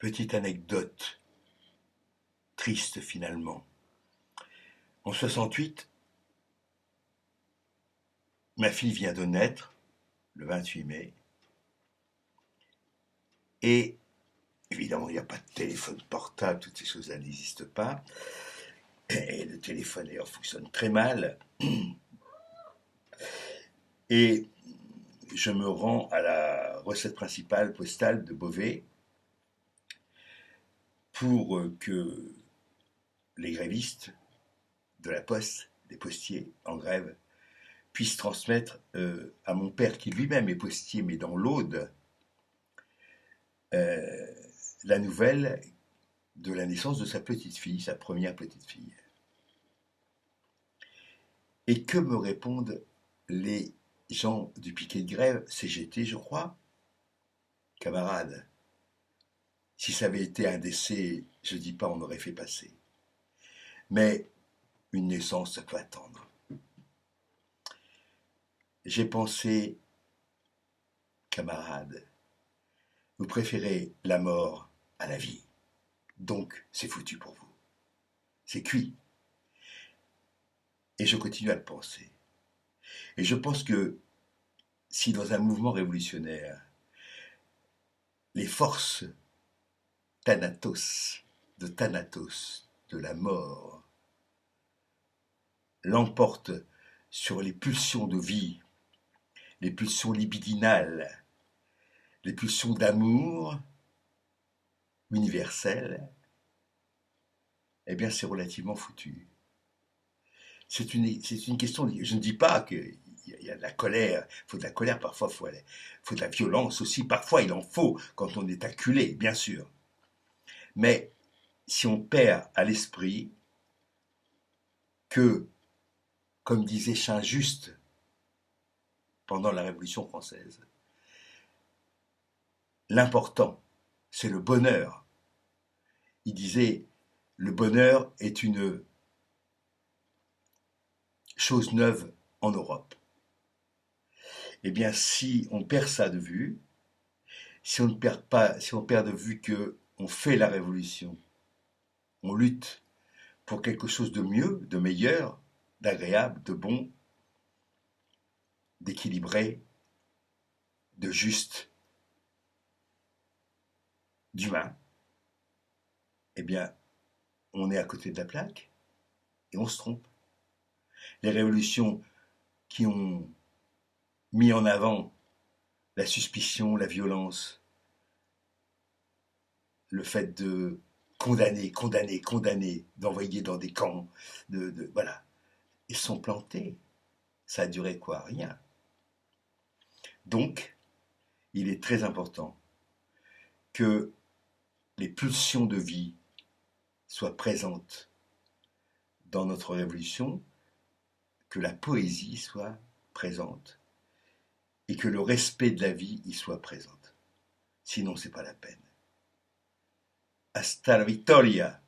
Petite anecdote, triste finalement. En 68, ma fille vient de naître, le 28 mai, et évidemment, il n'y a pas de téléphone portable, toutes ces choses-là n'existent pas. Et le téléphone d'ailleurs fonctionne très mal. Et je me rends à la recette principale postale de Beauvais pour que les grévistes de la poste, des postiers en grève, puissent transmettre à mon père, qui lui-même est postier, mais dans l'Aude, euh, la nouvelle de la naissance de sa petite fille, sa première petite fille. Et que me répondent les gens du piquet de grève, CGT je crois? Camarades, si ça avait été un décès, je dis pas on aurait fait passer. Mais une naissance, ça peut attendre. J'ai pensé, camarades, vous préférez la mort à la vie. Donc c'est foutu pour vous. C'est cuit. Et je continue à le penser. Et je pense que si dans un mouvement révolutionnaire, les forces Thanatos, de la mort, l'emportent sur les pulsions de vie, les pulsions libidinales, les pulsions d'amour universelles, eh bien c'est relativement foutu. C'est une question, je ne dis pas qu'il y a de la colère, il faut de la colère parfois, il faut de la violence aussi, parfois il en faut quand on est acculé, bien sûr. Mais si on perd à l'esprit que, comme disait Saint-Just pendant la Révolution française, l'important, c'est le bonheur. Il disait, le bonheur est une chose neuve en Europe. Eh bien, si on perd ça de vue, si on ne perd pas, si on perd de vue que on fait la révolution, on lutte pour quelque chose de mieux, de meilleur, d'agréable, de bon, d'équilibré, de juste, d'humain, eh bien, on est à côté de la plaque et on se trompe. Les révolutions qui ont mis en avant la suspicion, la violence, le fait de condamner, d'envoyer dans des camps, voilà, ils sont plantés. Ça a duré quoi? Rien. Donc, il est très important que les pulsions de vie soient présentes dans notre révolution, que la poésie soit présente et que le respect de la vie y soit présent. Sinon, c'est pas la peine. Hasta la victoria!